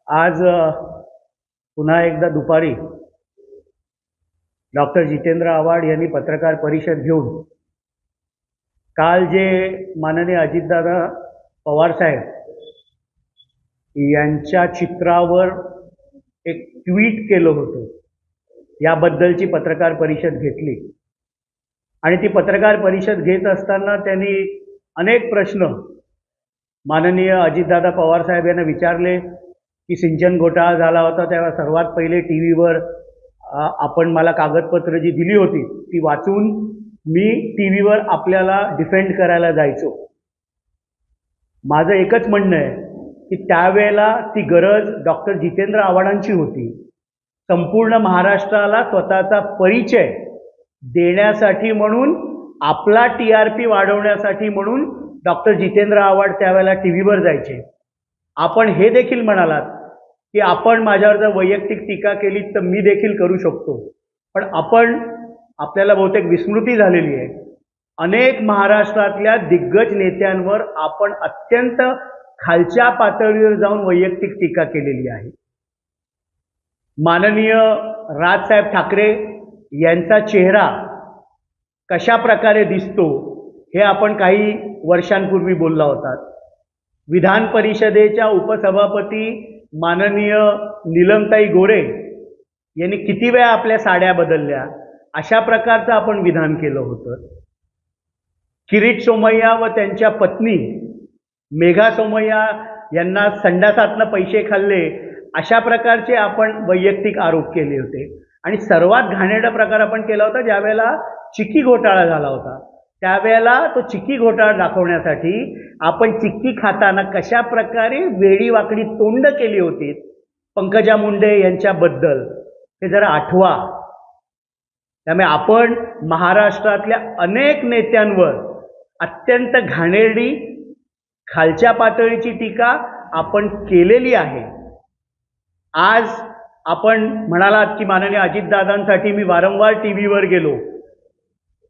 आज पुन्हा एकदा दुपारी डॉक्टर जितेंद्र आव्हाड यांनी पत्रकार परिषद घेऊन काल जे माननीय अजितदादा पवारसाहेब यांच्या चित्रावर एक ट्विट केलं होतं, याबद्दलची पत्रकार परिषद घेतली. आणि ती पत्रकार परिषद घेत असताना त्यांनी अनेक प्रश्न माननीय अजितदादा पवारसाहेब यांना विचारले की सिंचन घोटाळा झाला होता तेव्हा सर्वात पहिले टी व्हीवर आपण मला कागदपत्र जी दिली होती ती वाचून मी टी व्हीवर आपल्याला डिफेंड करायला जायचो. माझं एकच म्हणणं आहे की त्यावेळेला ती गरज डॉक्टर जितेंद्र आव्हाडांची होती. संपूर्ण महाराष्ट्राला स्वतःचा परिचय देण्यासाठी म्हणून, आपला TRP वाढवण्यासाठी म्हणून डॉक्टर जितेंद्र आव्हाड त्यावेळेला टी व्हीवर जायचे. आपण हे देखील म्हणालात की आपण माझ्यावर जर वैयक्तिक टीका केली तर मी देखील करू शकतो, पण आपल्याला बहुतेक विस्मृती झालेली आहे. अनेक महाराष्ट्रातल्या दिग्गज नेत्यांवर आपण अत्यंत खालच्या पातळीवर जाऊन वैयक्तिक टीका केलेली आहे. माननीय राजसाहेब ठाकरे यांचा चेहरा कशा प्रकारे दिसतो हे आपण काही वर्षांपूर्वी बोलला होता. विधान परिषदेच्या उपसभापती माननीय नीलमताई गोरे यांनी किती वेळा आपल्या साड्या बदलल्या, अशा प्रकारचं आपण विधान केलं होतं. किरीट सोमय्या व त्यांच्या पत्नी मेघा सोमय्या यांना संडासातनं पैसे खाल्ले, अशा प्रकारचे आपण वैयक्तिक आरोप केले होते. आणि सर्वात घाणेरडा प्रकार आपण केला होता ज्यावेळेला चिक्की घोटाळा झाला होता. त्यावेळेला तो चिक्की घोटाळा दाखवण्यासाठी आपण चिक्की खाताना कशा प्रकारे वेडी वाकडी तोंड केली होती पंकजा मुंडे यांच्याबद्दल, हे जरा आठवा. त्यामुळे आपण महाराष्ट्रातल्या अनेक नेत्यांवर अत्यंत घाणेरडी खालच्या पातळीची टीका आपण केलेली आहे. आज आपण म्हणालात की माननीय अजितदादांसाठी मी वारंवार टी व्हीवर गेलो.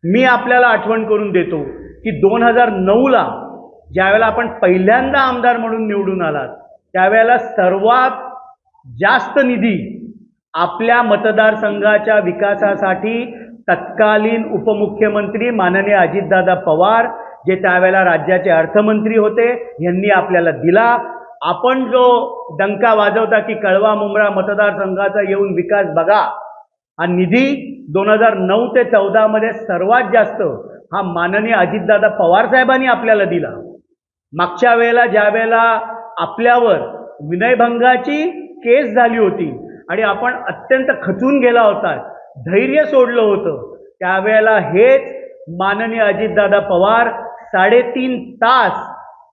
मी आपल्याला आठवण करून देतो की 2009ला ज्यावेळेला आपण पहिल्यांदा आमदार म्हणून निवडून आलात त्यावेळेला सर्वात जास्त निधी आपल्या मतदारसंघाच्या विकासासाठी तत्कालीन उपमुख्यमंत्री माननीय अजितदादा पवार, जे त्यावेळेला राज्याचे अर्थमंत्री होते, यांनी आपल्याला दिला. आपण जो डंका वाजवता की कळवा मुंब्रा मतदारसंघाचा येऊन विकास बघा, हा निधी 2009 ते 14 मध्ये सर्वात जास्त हा माननीय अजितदादा पवार साहेबांनी आपल्याला दिला. मागच्या वेळेला ज्या वेळेला आपल्यावर विनयभंगाची केस झाली होती आणि आपण अत्यंत खचून गेला होता, धैर्य सोडलं होतं, त्यावेळेला हेच माननीय अजितदादा पवार 3.5 तास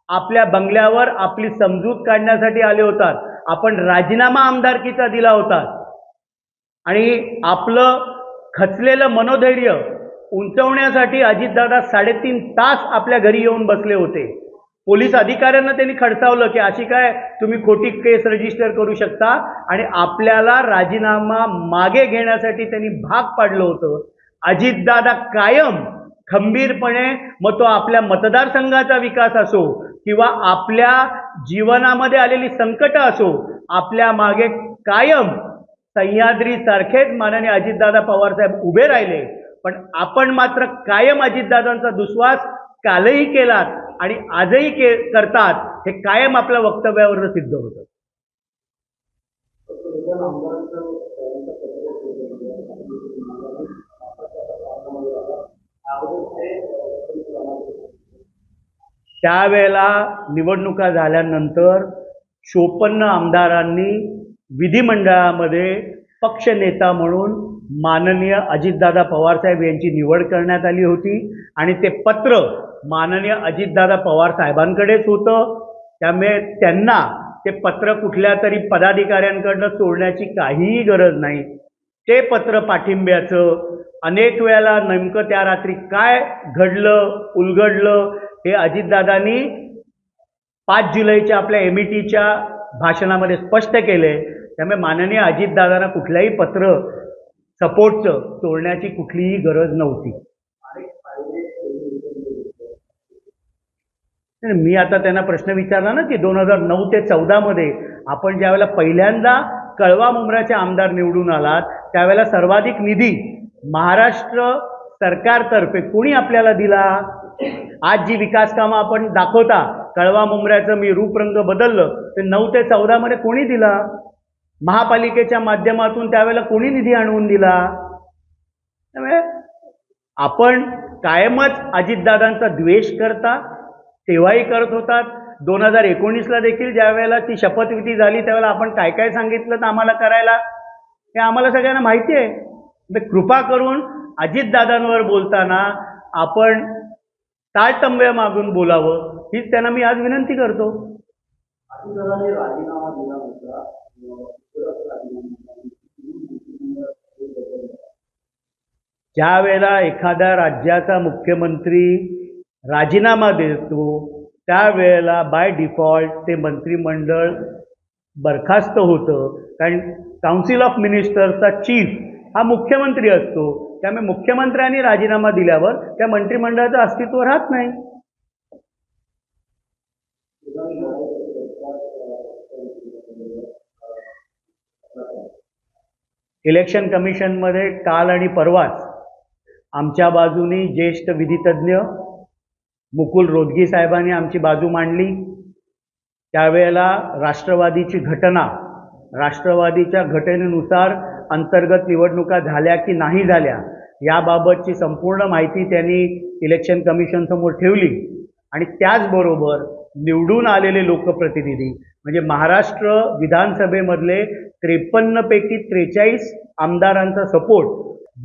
आपल्या बंगल्यावर आपली समजूत काढण्यासाठी आले होतात. आपण राजीनामा आमदारकीचा दिला होता आणि आपलं खचलेलं मनोधैर्य उंचवण्यासाठी अजितदादा 3.5 तास आपल्या घरी येऊन बसले होते. पोलीस अधिकाऱ्यांना त्यांनी खडसावलं की अशी काय तुम्ही खोटी केस रजिस्टर करू शकता, आणि आपल्याला राजीनामा मागे घेण्यासाठी त्यांनी भाग पाडलं होतं. अजितदादा कायम खंबीरपणे, मग तो आपल्या मतदारसंघाचा विकास असो किंवा आपल्या जीवनामध्ये आलेली संकट असो, आपल्या मागे कायम सह्याद्री सारखेच माननीय अजितदादा पवार साहेब उभे राहिले. पण आपण मात्र कायम अजितदादांचा दुस्वास कालही केलात आणि आजही करतात, हे कायम आपल्या वक्तव्यावर सिद्ध होतं. त्यावेळेला निवडणुका झाल्यानंतर 54 आमदारांनी विधिमंडळामध्ये पक्षनेता म्हणून माननीय अजितदादा पवारसाहेब यांची निवड करण्यात आली होती आणि ते पत्र माननीय अजितदादा पवार साहेबांकडेच होतं. त्यामुळे त्यांना ते पत्र कुठल्या तरी पदाधिकाऱ्यांकडनं सोडण्याची काहीही गरज नाही. ते पत्र पाठिंब्याचं अनेक वेळेला नेमकं त्या रात्री काय घडलं उलगडलं हे अजितदादांनी 5 जुलैच्या आपल्या METच्या भाषणामध्ये स्पष्ट केले. त्यामुळे माननीय अजितदादांना कुठल्याही पत्र सपोर्टचं सोडण्याची कुठलीही गरज नव्हती. मी आता त्यांना प्रश्न विचारला ना की 2009 ते 14 मध्ये आपण ज्यावेळेला पहिल्यांदा कळवा मुंब्राचे आमदार निवडून आलात त्यावेळेला सर्वाधिक निधी महाराष्ट्र सरकारतर्फे कोणी आपल्याला दिला? आज जी विकास कामं आपण दाखवता, कळवा मुंब्र्याचं मी रूपरंग बदललं, ते 9 ते 14 मध्ये कोणी दिला? महापालिकेच्या माध्यमातून त्यावेळेला कोणी निधी आणून दिला? त्यामुळे आपण कायमच अजितदादांचा द्वेष करता, तेव्हाही करत होतात. 2019ला देखील ज्या वेळेला ती शपथविधी झाली त्यावेळेला आपण काय काय सांगितलं तर आम्हाला करायला हे आम्हाला सगळ्यांना माहिती आहे. तर कृपा करून अजितदादांवर बोलताना आपण ताळतंब्या मागून बोलावं हीच त्यांना मी आज विनंती करतो. ज्या वेळेला एखाद्या राज्याचा मुख्यमंत्री राजीनामा देतो त्यावेळेला बाय डिफॉल्ट ते मंत्रिमंडळ बरखास्त होतं, कारण काउन्सिल ऑफ मिनिस्टर्सचा चीफ हा मुख्यमंत्री असतो. त्यामुळे मुख्यमंत्र्यांनी राजीनामा दिल्यावर त्या मंत्रिमंडळाचं अस्तित्व राहत नाही. इलेक्शन कमिशनमध्ये काल आणि परवाच आमच्या बाजूनी ज्येष्ठ विधितज्ञ मुकुल रोदगी साहेबांनी आमची बाजू मांडली. त्यावेळेला राष्ट्रवादीची घटना, राष्ट्रवादीच्या घटनेनुसार अंतर्गत निवडणुका झाल्या की नाही झाल्या याबाबतची संपूर्ण माहिती त्यांनी इलेक्शन कमिशनसमोर ठेवली. आणि त्याचबरोबर निवडून आलेले लोकप्रतिनिधी म्हणजे महाराष्ट्र विधानसभेमधले 53 पैकी 43 आमदारांचा सपोर्ट,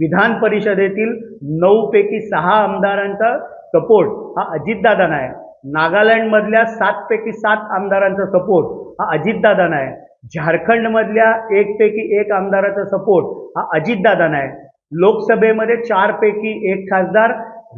विधान परिषदेतील 9 पैकी 6 आमदारांचा सपोर्ट हा अजितदादांना आहे, नागालँडमधल्या 7 पैकी 7 आमदारांचा सपोर्ट हा अजितदादांना आहे, झारखंडमधल्या 1 पैकी 1 आमदाराचा सपोर्ट हा अजितदादांना आहे, लोकसभेमध्ये 4 पैकी 1 खासदार,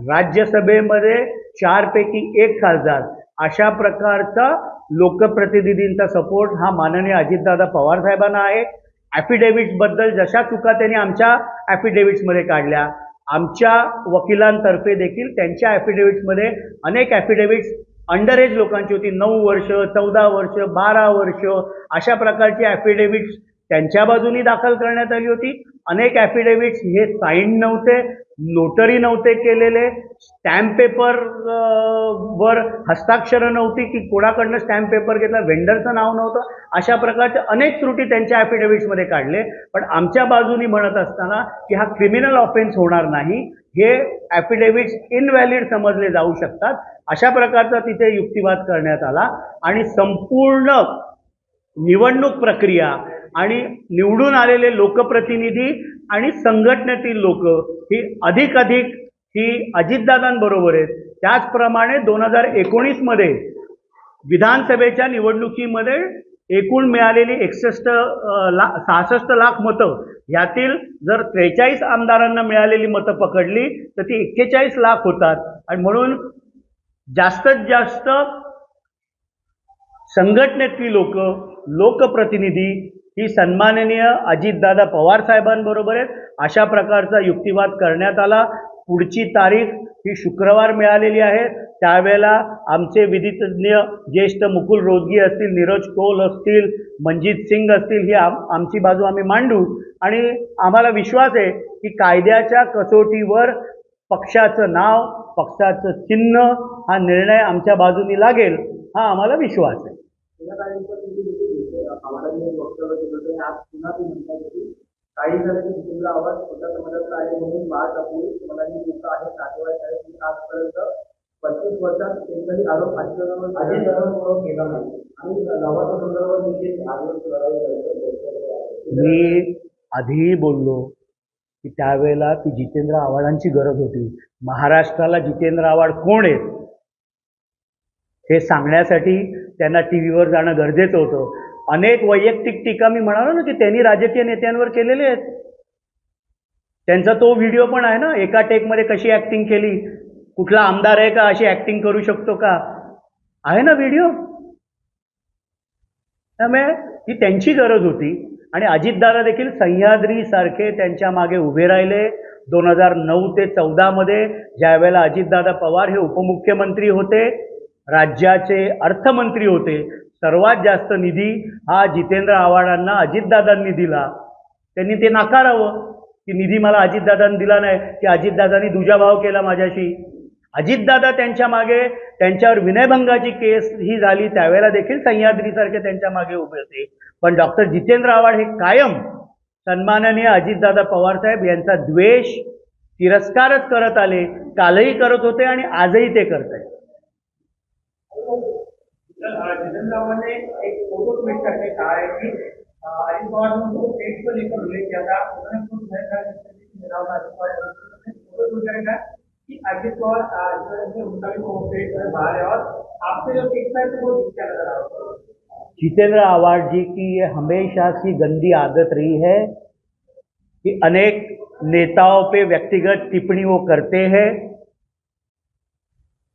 राज्यसभेमध्ये 4 पैकी 1 खासदार अशा प्रकारचा लोकप्रतिनिधींचा सपोर्ट हा माननीय अजितदादा पवार साहेबांना आहे. ॲफिडेव्हिट्सबद्दल जशा चुका त्यांनी आमच्या ॲफिडेव्हिट्समध्ये काढल्या, आमच्या वकिलांतर्फे देखील त्यांच्या ॲफिडेव्हिट्समध्ये अनेक ॲफिडेव्हिट्स अंडर एज लोकांची होती, 9 वर्ष, 14 वर्ष, 12 वर्ष अशा प्रकारची ॲफिडेव्हिट्स त्यांच्या बाजूनी दाखल करण्यात आली होती. अनेक ॲफिडेव्हिट्स हे साईन नव्हते, नोटरी नव्हते केलेले, स्टॅम्प पेपर वर हस्ताक्षरं नव्हती की कोणाकडनं स्टॅम्प पेपर घेतला, वेंडरचं नाव नव्हतं, अशा प्रकारच्या अनेक त्रुटी त्यांच्या ॲफिडेव्हिट्समध्ये काढले. पण आमच्या बाजूनी म्हणत असताना की हा क्रिमिनल ऑफेन्स होणार नाही, हे ॲफिडेव्हिट्स इनव्हॅलिड समजले जाऊ शकतात, अशा प्रकारचा तिथे युक्तिवाद करण्यात आला. आणि संपूर्ण निवडणूक प्रक्रिया आणि निवडून आलेले लोकप्रतिनिधी आणि संघटनेतील लोक ही अधिक ही अजितदादांबरोबर आहेत. त्याचप्रमाणे 2019मध्ये विधानसभेच्या निवडणुकीमध्ये एकूण मिळालेली 66 लाख मतं, यातील जर 43 आमदारांना मिळालेली मतं पकडली तर ती 41 लाख होतात. आणि म्हणून जास्तीत जास्त संघटनेतली लोक, लोकप्रतिनिधी ही सन्माननीय अजितदादा पवार साहेबांबरोबर आहेत, अशा प्रकारचा युक्तिवाद करण्यात आला. पुढची तारीख ही शुक्रवार मिळालेली आहे. त्यावेळेला आमचे विधितज्ञ ज्येष्ठ मुकुल रोदगी असतील, नीरज कौल असतील, मनजीत सिंग असतील, ही आमची बाजू आम्ही मांडू. आणि आम्हाला विश्वास आहे की कायद्याच्या कसोटीवर पक्षाचं नाव, पक्षाचं चिन्ह हा निर्णय आमच्या बाजूनी लागेल, हा आम्हाला विश्वास आहे. काही जणांनी जितेंद्र आव्हाड स्वतः समाजातला आहे म्हणून बाळ टाकून मला लोक आहेत, नातेवाईक आहेत की आजपर्यंत 25 वर्षात एकही आरोप अजितदादांवर केला नाही आणि गावाच्या संदर्भात देखील मी आधीही बोललो की त्यावेळेला ती जितेंद्र आव्हाडांची गरज होती. महाराष्ट्राला जितेंद्र आव्हाड कोण आहेत हे सांगण्यासाठी त्यांना टीव्हीवर जाणं गरजेचं होतं. अनेक वैयक्तिक टीका मी म्हणालो ना की त्यांनी राजकीय नेत्यांवर केलेले आहेत. त्यांचा तो व्हिडिओ पण आहे ना, एका टेकमध्ये कशी ॲक्टिंग केली, कुठला आमदार आहे का अशी ॲक्टिंग करू शकतो का, आहे ना व्हिडिओ. त्यामुळे ही त्यांची गरज होती. आणि अजितदादा देखील सह्याद्रीसारखे त्यांच्या मागे उभे राहिले. 2009 ते 14 मध्ये ज्या वेळेला अजितदादा पवार हे उपमुख्यमंत्री होते राज्याचे अर्थमंत्री होते, सर्वात जास्त निधी हा जितेंद्र आव्हाडांना अजितदादांनी दिला. त्यांनी ते नाकारावं की निधी मला अजितदादांनी दिला नाही, की अजितदादांनी दुजाभाव केला माझ्याशी. अजितदादा त्यांच्या मागे, त्यांच्यावर विनयभंगाची केस ही झाली त्यावेळेला देखील सह्याद्रीसारखे त्यांच्या मागे उभे होते. पण डॉक्टर जितेंद्र आव्हाड हे कायम सन्माननीय अजितदादा पवारसाहेब यांचा द्वेष, तिरस्कारच करत आले. कालही करत होते आणि आजही ते करत आहेत. जितेंद्र आव्हाड ने एक फोटो ट्वीट करके कहा है कि अजित पवार ने उनको पेट को लेकर उल्लेख किया था. उन्होंने खुद अजित पवार फोटो ट्वीट करके कहा कि अजित पवार उनका भी पेट बाहर है और आपसे जो टिप्स है वो दिखता नजर आ रहा है. जितेंद्र आव्हाड जी की ये हमेशा से गंदी आदत रही है कि अनेक नेताओं पे व्यक्तिगत टिप्पणी वो करते हैं.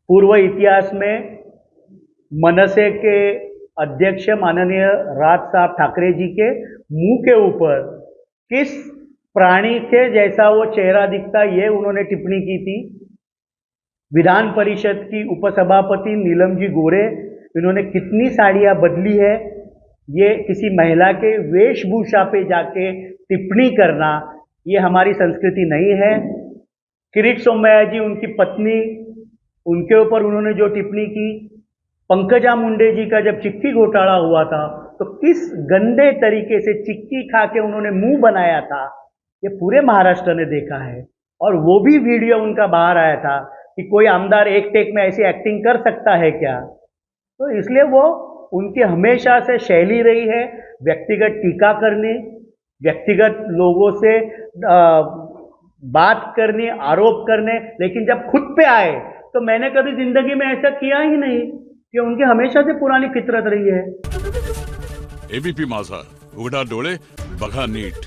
पूर्व इतिहास में मनसे के अध्यक्ष माननीय राज साहब ठाकरे जी के मुंह के ऊपर किस प्राणी के जैसा वो चेहरा दिखता, ये उन्होंने टिप्पणी की थी. विधान परिषद की उपसभापति नीलम जी गोरे, इन्होंने कितनी साड़ियां बदली है, ये किसी महिला के वेशभूषा पे जाके टिप्पणी करना ये हमारी संस्कृति नहीं है. किरीट सोमैया जी, उनकी पत्नी, उनके ऊपर उन्होंने जो टिप्पणी की. पंकजा मुंडे जी का जब चिक्की घोटाला हुआ था तो किस गंदे तरीके से चिक्की खा के उन्होंने मुंह बनाया था, ये पूरे महाराष्ट्र ने देखा है. और वो भी वीडियो उनका बाहर आया था कि कोई आमदार एक टेक में ऐसी एक्टिंग कर सकता है क्या. तो इसलिए वो उनकी हमेशा से शैली रही है व्यक्तिगत टीका करनी, व्यक्तिगत लोगों से बात करनी, आरोप करने. लेकिन जब खुद पे आए तो मैंने कभी जिंदगी में ऐसा किया ही नहीं, कि उनकी हमेशा से पुरानी फितरत रही है. एबीपी माझा, उघडा डोळे बघा नीट.